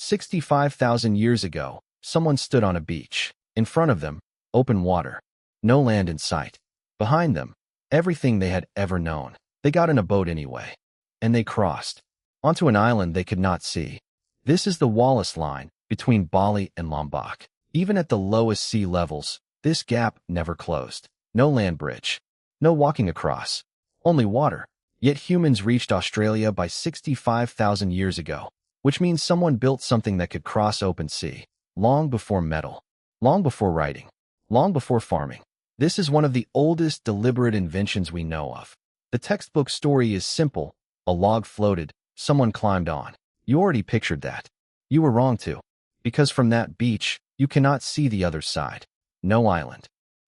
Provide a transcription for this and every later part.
65,000 years ago, someone stood on a beach. In front of them, open water. No land in sight. Behind them, everything they had ever known. They got in a boat anyway. And they crossed onto an island they could not see. This is the Wallace Line between Bali and Lombok. Even at the lowest sea levels, this gap never closed. No land bridge. No walking across. Only water. Yet humans reached Australia by 65,000 years ago, which means someone built something that could cross open sea, long before metal, long before writing, long before farming. This is one of the oldest deliberate inventions we know of. The textbook story is simple. A log floated, someone climbed on. You already pictured that. You were wrong too, because from that beach, you cannot see the other side. No island.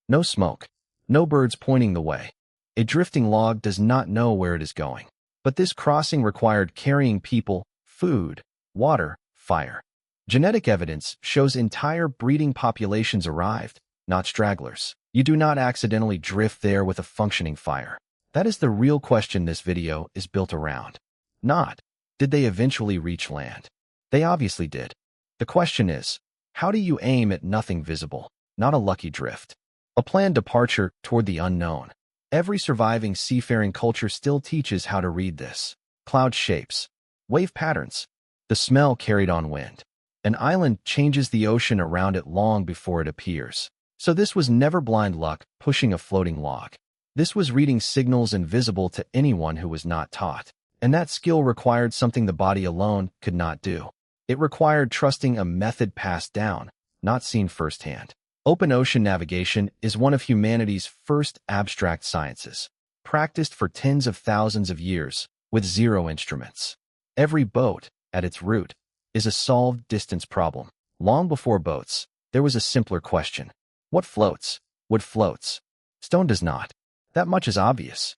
No smoke. No birds pointing the way. A drifting log does not know where it is going. But this crossing required carrying people, food, water, fire. Genetic evidence shows entire breeding populations arrived, not stragglers. You do not accidentally drift there with a functioning fire. That is the real question this video is built around. Not, did they eventually reach land? They obviously did. The question is, how do you aim at nothing visible, not a lucky drift? A planned departure toward the unknown. Every surviving seafaring culture still teaches how to read this. Cloud shapes, wave patterns, the smell carried on wind. An island changes the ocean around it long before it appears. So this was never blind luck pushing a floating log. This was reading signals invisible to anyone who was not taught. And that skill required something the body alone could not do. It required trusting a method passed down, not seen firsthand. Open ocean navigation is one of humanity's first abstract sciences, practiced for tens of thousands of years with zero instruments. Every boat, at its root, is a solved distance problem. Long before boats, there was a simpler question. What floats? Wood floats. Stone does not. That much is obvious.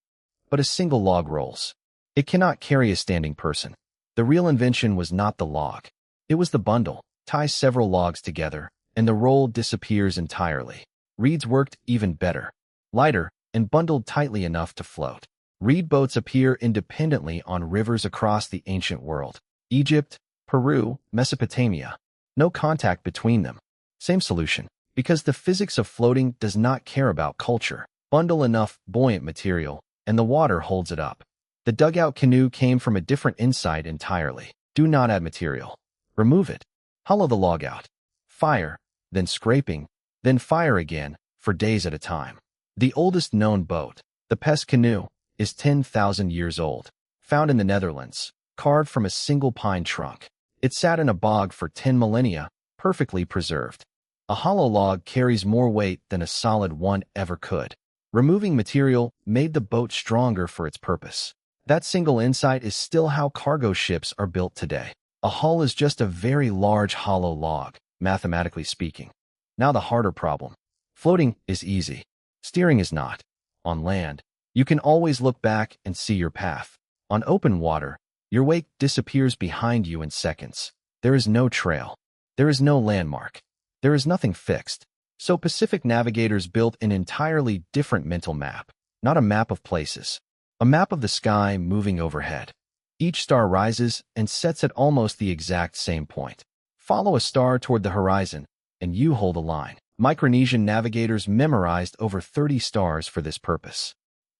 But a single log rolls. It cannot carry a standing person. The real invention was not the log. It was the bundle. Tie several logs together, and the roll disappears entirely. Reeds worked even better. Lighter, and bundled tightly enough to float. Reed boats appear independently on rivers across the ancient world. Egypt, Peru, Mesopotamia. No contact between them. Same solution. Because the physics of floating does not care about culture. Bundle enough buoyant material, and the water holds it up. The dugout canoe came from a different insight entirely. Do not add material. Remove it. Hollow the log out. Fire, then scraping, then fire again, for days at a time. The oldest known boat, the Pesse canoe, is 10,000 years old. Found in the Netherlands, carved from a single pine trunk. It sat in a bog for 10 millennia, perfectly preserved. A hollow log carries more weight than a solid one ever could. Removing material made the boat stronger for its purpose. That single insight is still how cargo ships are built today. A hull is just a very large hollow log, mathematically speaking. Now the harder problem. Floating is easy. Steering is not. On land, you can always look back and see your path. On open water, your wake disappears behind you in seconds. There is no trail. There is no landmark. There is nothing fixed. So Pacific navigators built an entirely different mental map. Not a map of places. A map of the sky moving overhead. Each star rises and sets at almost the exact same point. Follow a star toward the horizon, and you hold a line. Micronesian navigators memorized over 30 stars for this purpose.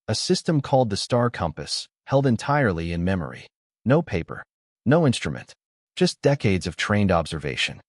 A system called the star compass, held entirely in memory. No paper. No instrument. Just decades of trained observation.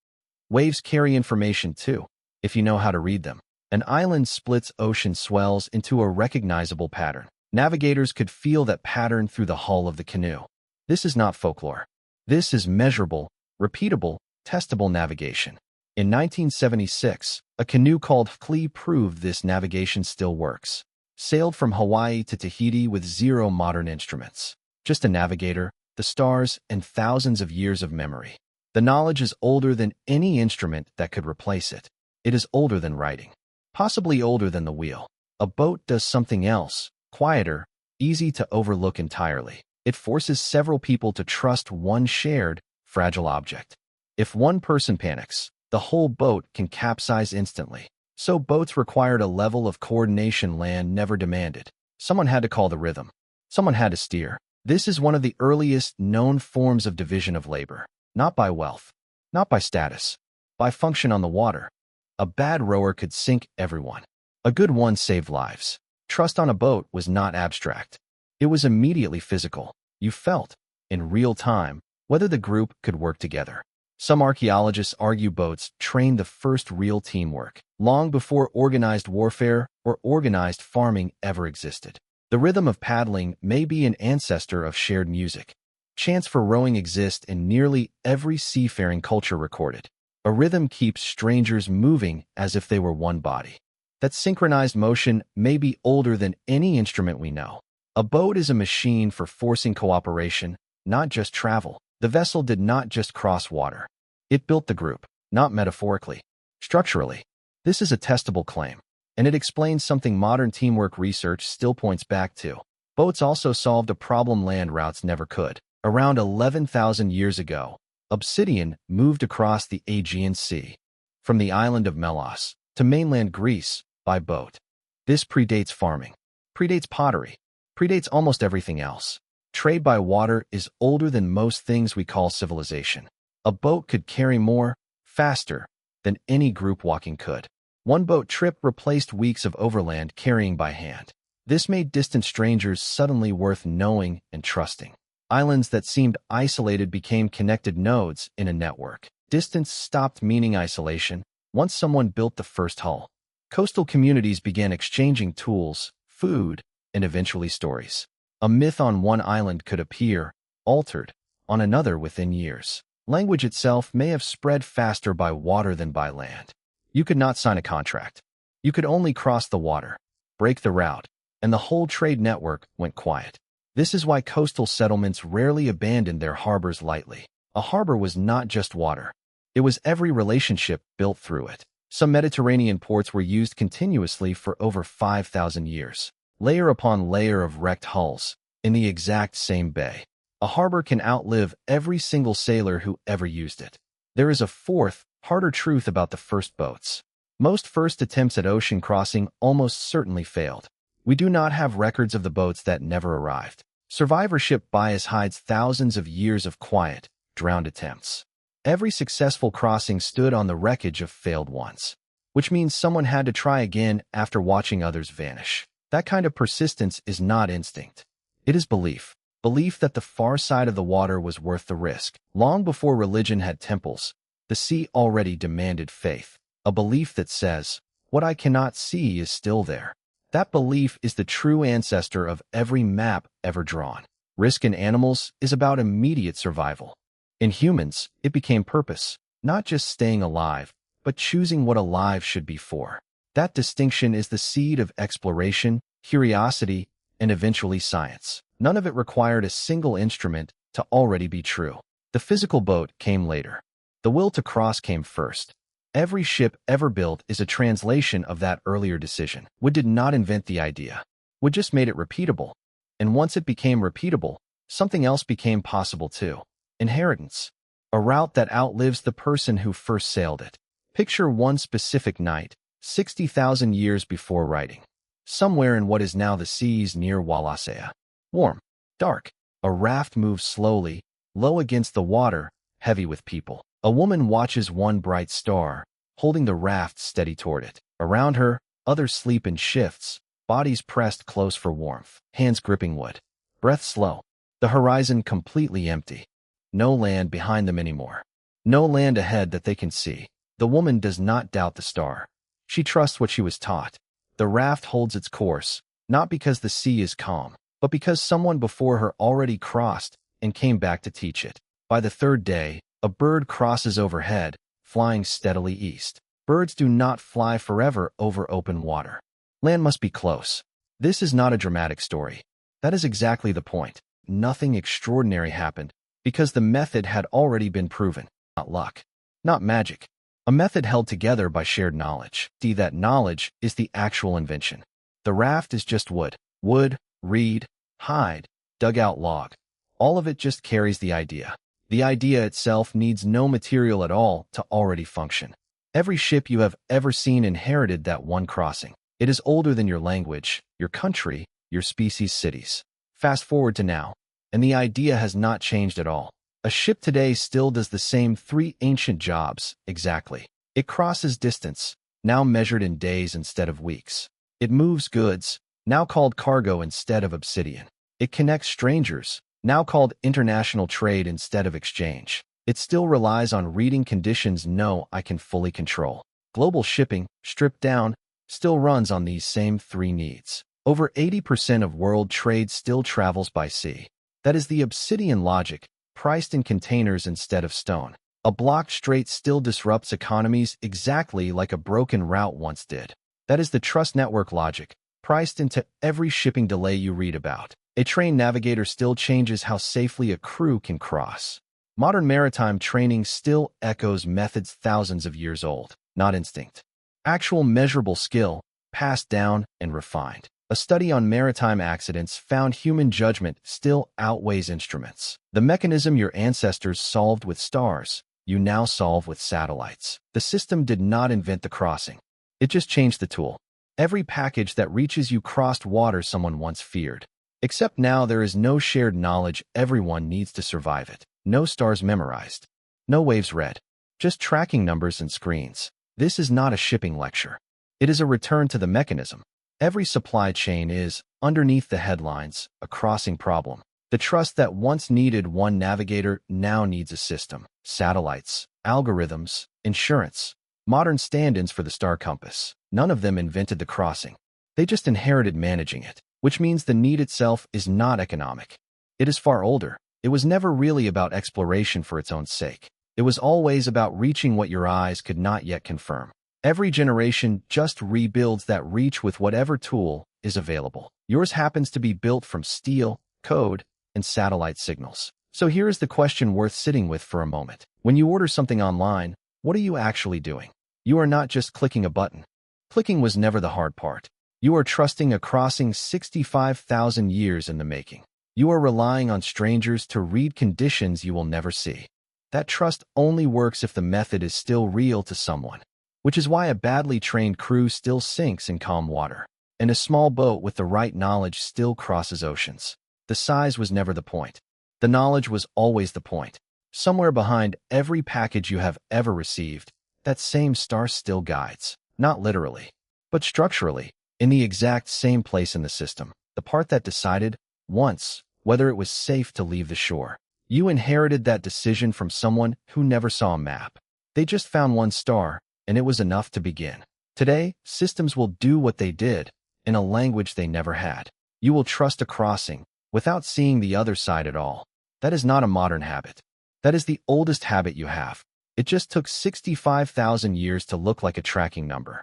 Waves carry information too, if you know how to read them. An island splits ocean swells into a recognizable pattern. Navigators could feel that pattern through the hull of the canoe. This is not folklore. This is measurable, repeatable, testable navigation. In 1976, a canoe called Pesse proved this navigation still works. Sailed from Hawaii to Tahiti with zero modern instruments. Just a navigator, the stars, and thousands of years of memory. The knowledge is older than any instrument that could replace it. It is older than writing. Possibly older than the wheel. A boat does something else, quieter, easy to overlook entirely. It forces several people to trust one shared, fragile object. If one person panics, the whole boat can capsize instantly. So boats required a level of coordination land never demanded. Someone had to call the rhythm. Someone had to steer. This is one of the earliest known forms of division of labor. Not by wealth, not by status, by function on the water. A bad rower could sink everyone. A good one saved lives. Trust on a boat was not abstract. It was immediately physical. You felt, in real time, whether the group could work together. Some archaeologists argue boats trained the first real teamwork, long before organized warfare or organized farming ever existed. The rhythm of paddling may be an ancestor of shared music. Chants for rowing exist in nearly every seafaring culture recorded. A rhythm keeps strangers moving as if they were one body. That synchronized motion may be older than any instrument we know. A boat is a machine for forcing cooperation, not just travel. The vessel did not just cross water. It built the group, not metaphorically. Structurally, this is a testable claim, and it explains something modern teamwork research still points back to. Boats also solved a problem land routes never could. Around 11,000 years ago, obsidian moved across the Aegean Sea, from the island of Melos to mainland Greece, by boat. This predates farming, predates pottery, predates almost everything else. Trade by water is older than most things we call civilization. A boat could carry more, faster, than any group walking could. One boat trip replaced weeks of overland carrying by hand. This made distant strangers suddenly worth knowing and trusting. Islands that seemed isolated became connected nodes in a network. Distance stopped meaning isolation once someone built the first hull. Coastal communities began exchanging tools, food, and eventually stories. A myth on one island could appear, altered, on another within years. Language itself may have spread faster by water than by land. You could not sign a contract. You could only cross the water, break the route, and the whole trade network went quiet. This is why coastal settlements rarely abandoned their harbors lightly. A harbor was not just water. It was every relationship built through it. Some Mediterranean ports were used continuously for over 5,000 years, layer upon layer of wrecked hulls, in the exact same bay. A harbor can outlive every single sailor who ever used it. There is a fourth, harder truth about the first boats. Most first attempts at ocean crossing almost certainly failed. We do not have records of the boats that never arrived. Survivorship bias hides thousands of years of quiet, drowned attempts. Every successful crossing stood on the wreckage of failed ones, which means someone had to try again after watching others vanish. That kind of persistence is not instinct. It is belief. Belief that the far side of the water was worth the risk. Long before religion had temples, the sea already demanded faith. A belief that says, what I cannot see is still there. That belief is the true ancestor of every map ever drawn. Risk in animals is about immediate survival. In humans, it became purpose, not just staying alive, but choosing what alive should be for. That distinction is the seed of exploration, curiosity, and eventually science. None of it required a single instrument to already be true. The physical boat came later. The will to cross came first. Every ship ever built is a translation of that earlier decision. Wood did not invent the idea. Wood just made it repeatable. And once it became repeatable, something else became possible too. Inheritance. A route that outlives the person who first sailed it. Picture one specific night, 60,000 years before writing. Somewhere in what is now the seas near Wallace Line. Warm, dark. A raft moves slowly, low against the water, heavy with people. A woman watches one bright star, holding the raft steady toward it. Around her, others sleep in shifts, bodies pressed close for warmth, hands gripping wood. Breath slow. The horizon completely empty. No land behind them anymore. No land ahead that they can see. The woman does not doubt the star. She trusts what she was taught. The raft holds its course, not because the sea is calm, but because someone before her already crossed and came back to teach it. By the third day, a bird crosses overhead, flying steadily east. Birds do not fly forever over open water. Land must be close. This is not a dramatic story. That is exactly the point. Nothing extraordinary happened, because the method had already been proven. Not luck. Not magic. A method held together by shared knowledge. That knowledge is the actual invention. The raft is just wood. Wood, reed, hide, dugout log. All of it just carries the idea. The idea itself needs no material at all to already function. Every ship you have ever seen inherited that one crossing. It is older than your language, your country, your species' cities. Fast forward to now, and the idea has not changed at all. A ship today still does the same three ancient jobs, exactly. It crosses distance, now measured in days instead of weeks. It moves goods, now called cargo instead of obsidian. It connects strangers, now called international trade instead of exchange. It still relies on reading conditions I can fully control. Global shipping, stripped down, still runs on these same three needs. Over 80% of world trade still travels by sea. That is the obsidian logic, priced in containers instead of stone. A blocked strait still disrupts economies exactly like a broken route once did. That is the trust network logic, priced into every shipping delay you read about. A train navigator still changes how safely a crew can cross. Modern maritime training still echoes methods thousands of years old, not instinct. Actual measurable skill, passed down and refined. A study on maritime accidents found human judgment still outweighs instruments. The mechanism your ancestors solved with stars, you now solve with satellites. The system did not invent the crossing. It just changed the tool. Every package that reaches you crossed water someone once feared. Except now there is no shared knowledge everyone needs to survive it. No stars memorized. No waves read. Just tracking numbers and screens. This is not a shipping lecture. It is a return to the mechanism. Every supply chain is, underneath the headlines, a crossing problem. The trust that once needed one navigator now needs a system. Satellites, algorithms, insurance, modern stand-ins for the star compass. None of them invented the crossing. They just inherited managing it, which means the need itself is not economic. It is far older. It was never really about exploration for its own sake. It was always about reaching what your eyes could not yet confirm. Every generation just rebuilds that reach with whatever tool is available. Yours happens to be built from steel, code, and satellite signals. So here is the question worth sitting with for a moment. When you order something online, what are you actually doing? You are not just clicking a button. Clicking was never the hard part. You are trusting a crossing 65,000 years in the making. You are relying on strangers to read conditions you will never see. That trust only works if the method is still real to someone. Which is why a badly trained crew still sinks in calm water, and a small boat with the right knowledge still crosses oceans. The size was never the point. The knowledge was always the point. Somewhere behind every package you have ever received, that same star still guides, not literally, but structurally, in the exact same place in the system, the part that decided, once, whether it was safe to leave the shore. You inherited that decision from someone who never saw a map. They just found one star, and it was enough to begin. Today, systems will do what they did, in a language they never had. You will trust a crossing, without seeing the other side at all. That is not a modern habit. That is the oldest habit you have. It just took 65,000 years to look like a tracking number.